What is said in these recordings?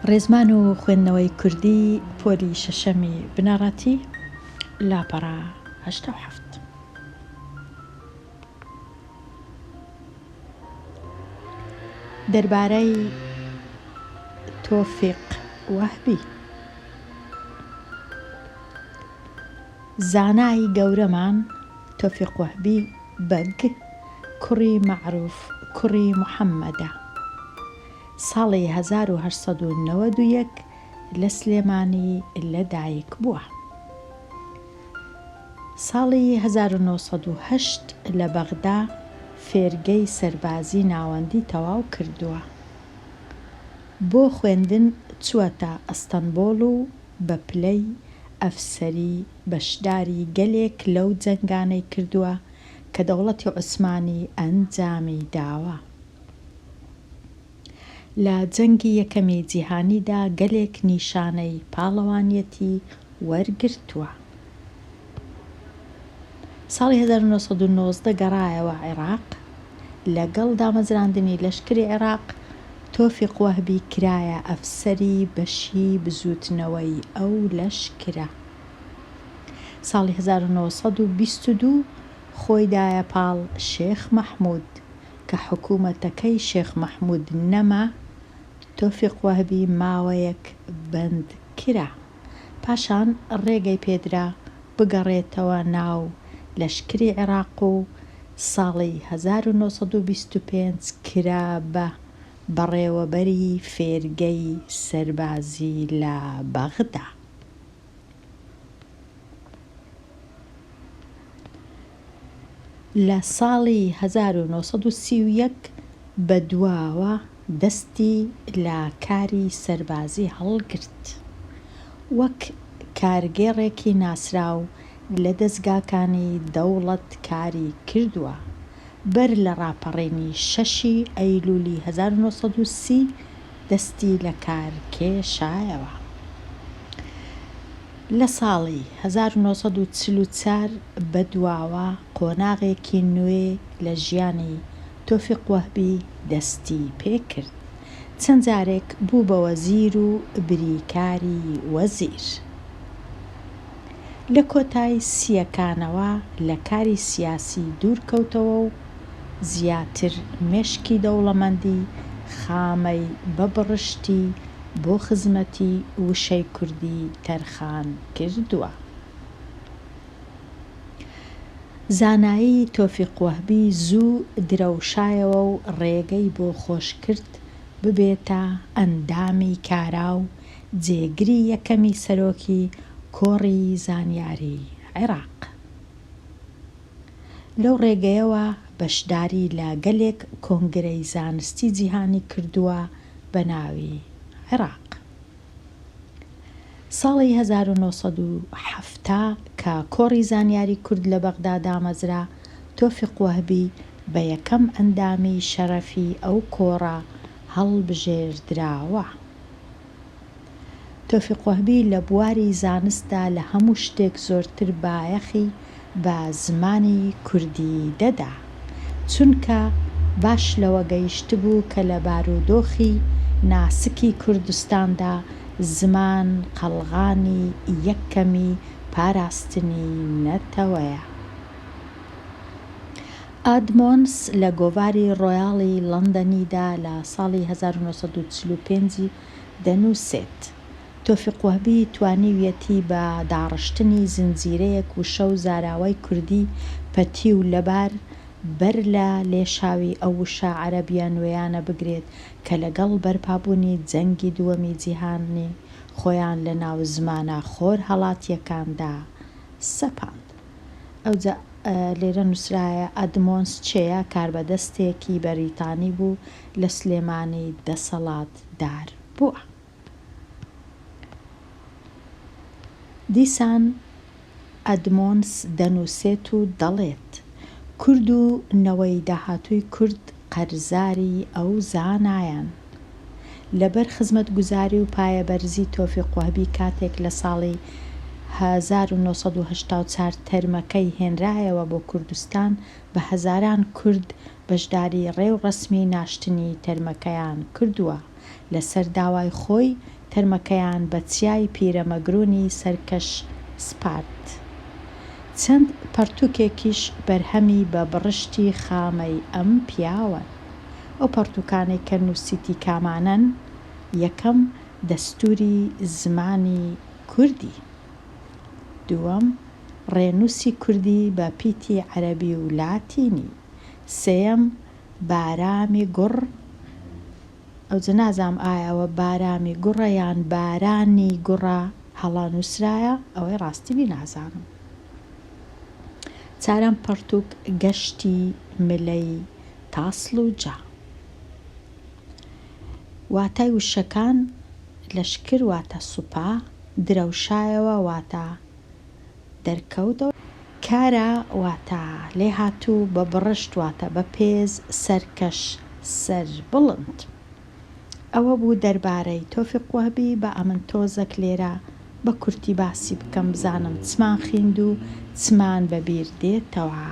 ڕێزمان و خوێندنەوەی کوردی پۆلی شەشەمی بنەڕەتی لاپەڕە 87. دەربارەی تۆفیق وەهبی. زانای گەورەمان تۆفیق وەهبی بەگ کوڕی مەعروف کوڕی محەممەدە، ساڵی 1891 لە سلێمانی لەدایک بووە. ساڵی 1970 لە بەغدا فێرگەی سەربازی ناوەندی تەواو کردووە. بۆ خوێندن چووەتە ئەستەنبۆڵ و بە پلەی ئەفسەری بەشداری گەلێک لەو جەنگانەی کردووە کە دەوڵەتی عوسمانی ئەنجامی داوە. لە جەنگی یەکەمی جیهانیدا گەلێک نیشانەی پاڵەوانیەتی وەرگرتووە. ساڵی 1990 گەڕایەوە عێراق. لەگەڵ دامەزراندنی لەشکری عێراق تۆفیق وەهبی کرایە ئەفسەری بەشی بزوتنەوەی ئەو لەشکرە. ساڵی 1922 خۆی دایە پاڵ شێخ مەحموود کە حکوومەتەکەی شێخ مەحموود نەما. تۆفیق وەهبی ماوەیەک بەند کرا، پاشان ڕێگەی پێدرا بگەڕێتەوە ناو لەشکری عێراق و ساڵی 1925 کرا بە بەڕێوەبەری فێرگەی سەربازی لە بەغدا. لە ساڵی 1931 بەدواوە دەستی لە کاری سەربازی هەڵگرت. وەک کارگێڕێکی ناسراو لە دەستگاکانی دەوڵەت کاری کردووە. بەر لە ڕاپەڕینی 6 ئەیلولی 1930 دەستی لە کار کێشایەوە. لە ساڵی 1944 بەدواوە قۆناغێکی نوێ لە ژیانی تۆفیق وەهبی دەستی پێکرد. چەند جارێک بوو بە وەزیر و بریکاری وەزیر. لە کۆتای سیەکانەوە لە کاری سیاسی دوورکەوتەوە و زیاتر مێشکی دەوڵەمەندی خامەی بەبڕشتی بۆ خزمەتی وشەی کوردی تەرخان کردووە. زانایی تۆفیق وەهبی زوو درەوشایەوە و ڕێگەی بۆ خۆشکرد ببێتە ئەندامی کارا و جێگری یەکەمی سەرۆکی کۆڕی زانیاری عێراق. لەو ڕێگەیەوە بەشداری لە گەلێک کۆنگرەی زانستی جیهانی کردووە بە ناوی عێراق. ساڵی 1970 کە کۆڕی زانیاری کورد لە بەغدا دامەزرا، تۆفیق وەهبی بە یەکەم ئەندامی شەرەفی ئەو کۆڕە هەڵبژێردراوە. تۆفیق وەهبی لە بواری زانستدا لە هەموو شتێک زۆرتر بایەخی بە زمانی کوردی دەدا، چونکە باش لەوە گەیشتبوو کە لە بارودۆخی ناسکی کوردستاندا زمان قەڵغانی یەکەمی پاراستنی نەتەوەیە. ئادمۆنس لە گۆڤاری ڕۆیاڵی لەندەنیدا لە ساڵی 1945 دەنووسێت تۆفیق وەهبی توانیویەتی بە داڕشتنی زنجیرەیەک وشە و زاراوەی کوردی پەتی و لەبار بەر لە لێشاوی ئەو وشە عەرەبیە نوێیانە بگرێت کە لەگەڵ بەرپابوونی جەنگی دووەمی جیهانی خۆیان لە ناو زمانە خۆر هەڵاتیەکاندا سەپاند. ئەوجا لێرە نووسرایە ئەدمۆنس چێە کاربەدەستێکی بەریتانی بوو لە سلێمانی دەسەڵاتدار بووە. دیسان ئەدمۆنس دەنووسێت و دەڵێت کورد و نەوەی داهاتووی کورد قەرزاری ئەو زانایان. لەبەر خزمەتگوزاری و پایەبەرزی تۆفیق وەهبی کاتێک لە ساڵی 1984 تەرمەکەی هێنرایەوە بۆ کوردستان بە هەزاران کورد بەشداری ڕێو ڕەسمی ناشتنی تەرمەکەیان کردووە. لەسەر داوای خۆی تەرمەکەیان بە چیای پیرەمەگرونی سەرکەش سپارد. چەند پەرتووکێکیش بەرهەمی بە بڕشتی خامەی ئەم پیاوە. ئەو پەرتووکانەی کە نووسیتی کامانەن: یەکەم، دەستووری زمانی کوردی. دووەم، ڕێنووسی کوردی بە پیتی عەرەبی و لاتینی. سێیەم، بارامی گوڕ. ئەوجە نازام ئایا ئەوە بارامی گوڕە یان بارانی گوڕە هەڵا نووسرایە، ئەوەی ڕاستیبی نازانم. چارەم پەرتووک گەشتی ملەی تاسڵ و جا. واتای وشەکان: لەشکر واتە سوپا، درەوشایەوە واتە دەرکەوتەوە، کارە واتە لێهاتوو، بە بڕشت واتە بە پێز، سەرکەش سەر بڵند. ئەوە بوو دەربارەی تۆفیق وهەبی. بە ئەمن تۆزێک لێرە بە کورتی باسی بکەم بزانم چمان خوێند و چمان بەبیر دێتەوە.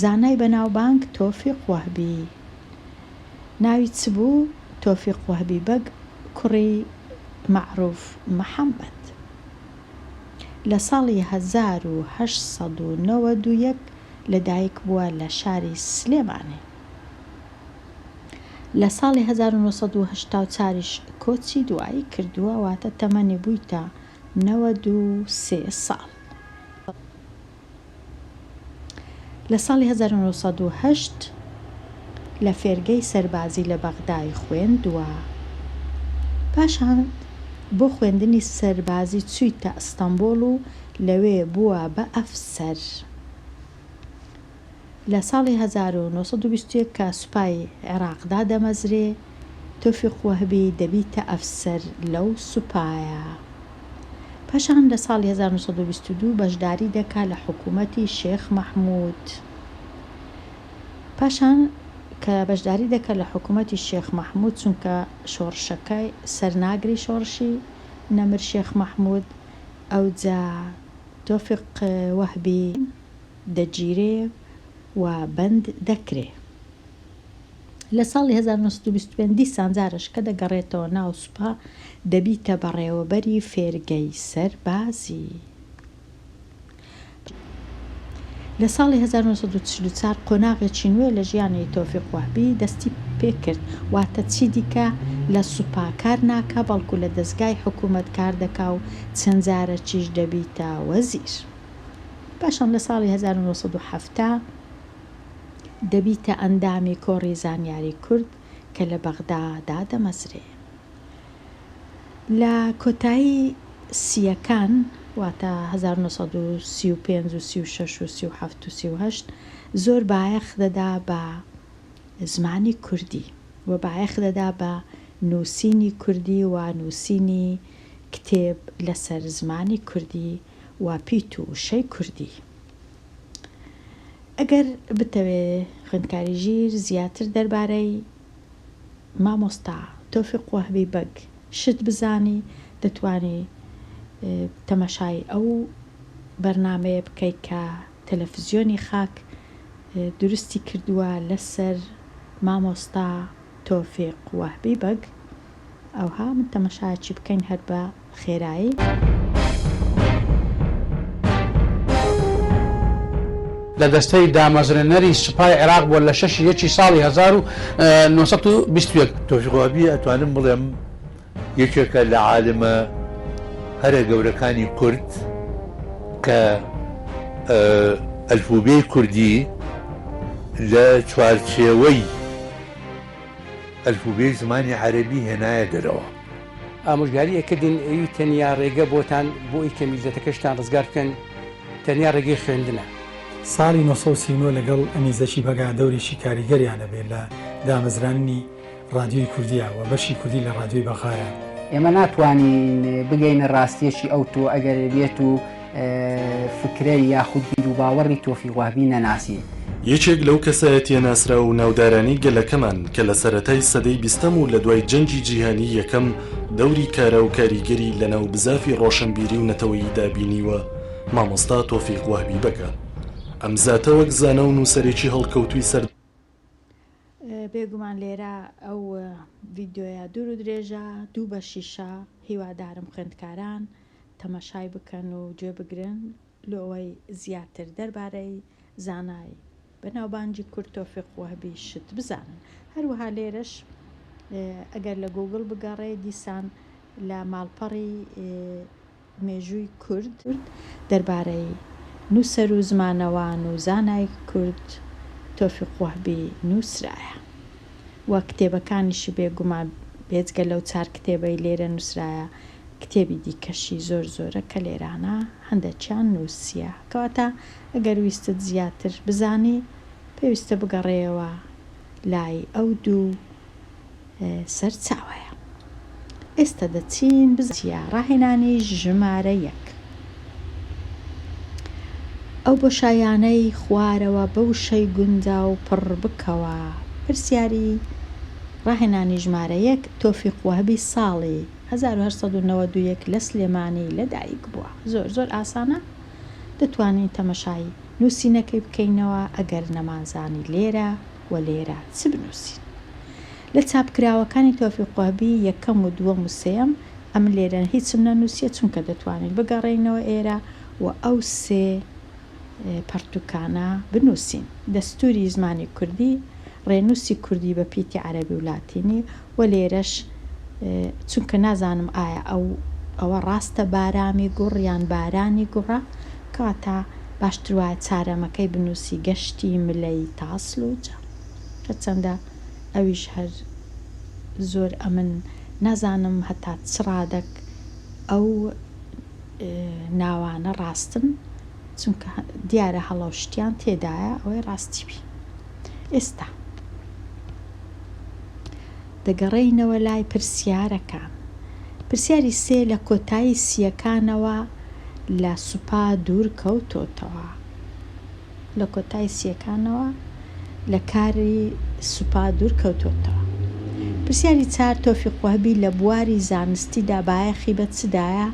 زانای بەناوبانگ تۆفیق وهەبی. ناوی چ بوو؟ تۆفیق وهەبی بەگ، کوڕی مەعروف محەممەد. لە ساڵی 1891 لەدایک بووە لە شاری سلێمانێ. لە ساڵی 1984ش کۆچی دوایی کردووە، واتە تەمەنی بوویتە 93 ساڵ. لە ساڵی 1970 لە فێرگەی سەربازی لە بەغدای خوێندووە. پاشان بۆ خوێندنی سەربازی چوویتە ئەستەمبۆڵ و لەوێ بووە بە ئەفسەر. لە ساڵی 1920 کە سوپای عێراقدا دەمەزرێ، تۆفیق وهەبی دەبیتە ئەفسەر لەو سوپایە. پاشان لە ساڵی 1922 بەشداری دەکا لە حکوومەتی شێخ مەحموود. پاشان کە بەشداری دەکە لە حکوومەتی شێخ مەحموود، چونکە شۆڕشەکەی سەرناگری شۆڕشی نەمر شێخ مەحموود، ئەوجا تۆفیق وهەبی دەگیرێ و بەند دەکرێ. لە ساڵی 1925 دیسان جارش کە دەگەڕێتەوە ناو سوپا، دەبیتە بەڕێوەبەری فێرگەی سەربازی. لە ساڵی 1944 قۆناغێکی نوێ لە ژیانی تۆفیق وهەبی دەستی پێکرد، واتە چی دیکە لە سوپا کار ناکە، بەڵکو لە دەستگای حکوومەت کار دەکا و چەند جارەکیش دەبیتە وەزیر. پاشان لە ساڵی 1970 دەبیتە ئەندامی کۆڕی زانیاری کورد کە لە بەغدادا دەمەزرێ. لە کۆتایی سیەکان، واتە 1935 و 36 و 37 و 38 زۆر بایەخ دەدا بە زمانی کوردی و بایەخ دەدا بە نووسینی کوردی و نووسینی کتێب لەسەر زمانی کوردی و پیت و وشەی کوردی. ئەگەر بتەوێ خوێندکاری ژیر زیاتر دەربارەی مامۆستا تۆفیق وهەبی بەگ شت بزانی، دەتوانی تەماشای ئەو بەرنامەیە بکەیت کە تەلەڤیزیۆنی خاک دروستی کردووە لەسەر مامۆستا تۆفیق وهەبی بەگ. ئەوها من تەماشایەکی بکەین هەر بە خێرایی. لە دەستەی دامەزرێنەری سوپای عێراق بووە لە 6 ساڵی 1920. تۆفیق وهەبی ئەتوانم بڵێم یەکێکە لە عالمە هەرە گەورەکانی کورد کە ئەلفوبێی کوردی لە چوارچێوەی ئەلفوبێی زمانی عەرەبی هێنایە دەرەوە. ئامۆژگاریە کردین ئەوی تەنیا ڕێگە بۆتان بۆ ئەی کە میلەتەکەشتان ڕزگار بکەن تەنیا ڕێگەی خوێندنە. ساڵی 1939 لەگەڵ ئەمیزەشی بەگا دەورێکی کاریگەریانە بێت لە دامەزرانی ڕادیۆی کوردیە و بەشی کوردی لە ڕادیۆی بەخایە. ئێمە ناتوانین بگەینە ڕاستیەشی ئەو تۆ ئەگەر بێت و فکرەی یاخود بیر و باوەڕی تۆفیق وهەبی نەناسی. یەکێک لەو کەسایەتیە ناسرا و ناودارانی گەلەکەمان کە لە سەرەتای سەدەی 20ەم و لە دوای جەنگی جیهانی یەکەم دەوری کارە و کاریگەری لەناو بزافی ڕۆشنبیری و نەتەوەیی دابینیوە مامۆستا تۆفیق وهبی بەکە. ئەم زاتە وەک زانە و نووسەرێکی هەڵکەوتووی سەر بێگومان لێرە ئەو ڤیددیۆیە دوور و درێژە دوو بە شیشە هیوادارم خوێندکاران تەمەشای بکەن و گوێ بگرن لە ئەوەی زیاتر دەربارەی زانای بەناوبانگی کورد تۆفیق وهبی شت بزانن. هەروەها لێرەش ئەگەر لە گوگڵ بگەڕێ دیسان لە ماڵپەڕی مێژووی کورد دەربارەی نووسەر و زمانەوان و زانای کورد تۆفیق وهبی نووسرایە وە کتێبەکانیشی بێگومان بێجگە لەو چار کتێبەی لێرە نووسرایە کتێبی دیکەشی زۆر زۆرە کە لێرانە هەندێکیان نووسیە کەواتە ئەگەر ویستت زیاتر بزانی پێویستە بگەڕێەوە لای ئەو دوو سەرچاوەیە. ئێستا دەچین بزیە ڕاهێنانی ژمارە 1. ئەو بۆشایانەی خوارەوە بەو شەی گونجا و پڕ بکەوە. پرسیاری ڕاهێنانی ژمارە 1 تۆفیق وهبی ساڵی 1991 لە سلێمانی لەدایک بووە. زۆر ئاسانە دەتوانین تەمەشای نووسینەکەی بکەینەوە ئەگەر نەمانزانی لێرە و لێرە چ بنووسین. لە چاپکراوەکانی تۆفیق وهبی 1 و 2 و 3 ئەم لێرە هیچم نەنووسیە چونکە دەتوانین بگەڕێینەوە ئێرە و ئەو 3 پەرتوکانە بنووسین. دەستوری زمانی کوردی ڕێنووسی کوردی بە پیتی عەرەبی و لاتینی و لێرەش چونکە نازانم ئایا ئەوە ڕاستە بارامی گوڕ یان بارانی گوڕە کەواتە باشتر وایە چارەمەکەی بنووسی گەشتی ملەی تاسلوجە کە چەندە ئەویش هەر زۆر ئەمن نازانم هەتا چڕادەک ئەو ناوانە ڕاستن چونکە دیارە هەڵەوشتیان تێدایە ئەوەی ڕاستی بی. ئێستا دەگەڕێینەوە لای پرسیارەکان. پرسیاری 3 لە کۆتایی سیەکانەوە لە سوپا دوور کەوتۆتەوە. لە کۆتایی سیەکانەوە لە کاری سوپا دوور کەوتۆتەوە. پرسیاری 4 تۆفیق وهبی لە بواری زانستیدا بایەخی بە چدایە؟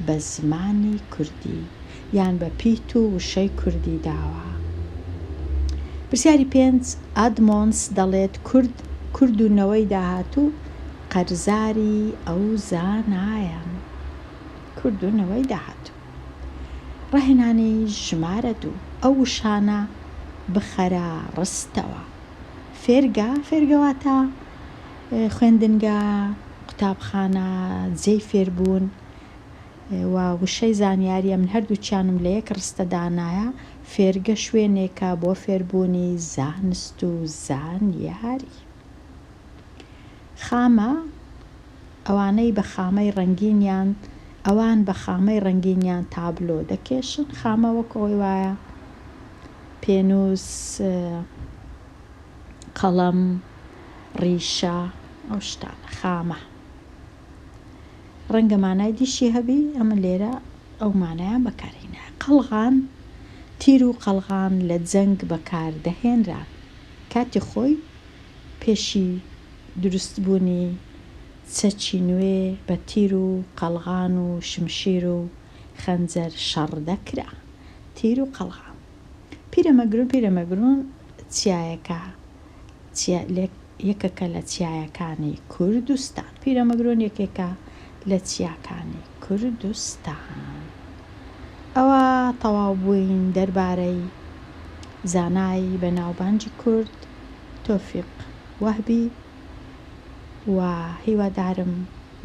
بە زمانی کوردی یان بە پیت و وشەی کوردی داوە. پرسیاری 5 ئادمۆنس دەڵێت کورد و نەوەی داهاتوو قەرزاری ئەو زانایە. کورد و نەوەی داهاتوو. ڕاهێنانی ژمارە 2 ئەو وشانە بخەرە ڕستەوە. فێرگەواتە خوێندنگە قوتابخانە جێی فێربوون و وشەی زانیاریە من هەردووچیانم لە یەک ڕستە دانایە. فێرگە شوێنێکە بۆ فێربوونی زانست و زانیاری. خامە ئەوانەی بە خامەی ڕەنگینیان ئەوان بە خامەی ڕەنگینیان تابلۆ دەکێشن. خامە وەک ئەوەی وایە پێنووس قەڵەم ڕیشە ئەو شتانە خامە. ڕەنگە مانای دیشی هەبی ئەمە لێرە ئەو مانایان بەکارهێنا. قەڵغان تیر و قەڵغان لە جەنگ بەکاردەهێنران کاتی خۆی پێشی دروستبوونی چەکی نوێ بە تیر و قەڵغان و شمشیر و خەنجەر شەڕ دەکرا. تیر و قەڵغان. پیرەمەگرون چیایەکە یەکەکە لە چیایەکانی کوردستان. پیرەمەگرۆن یەکێکە لە چیاکانی کوردستان. ئەوە تەواو بووین دەربارەی زانای بەناوبانگی کورد تۆفیق وهبی و هیوادارم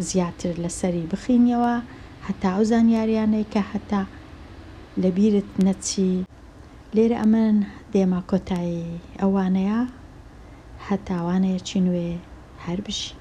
زیاتر لەسەری بخینیەوە هەتا ئەو زانیاریانەی کە هەتا لەبیرت نەچی. لێرە ئەمن دێمە کۆتایی ئەوانەیە هەتاوانەیەکی نوێ هەر بشی.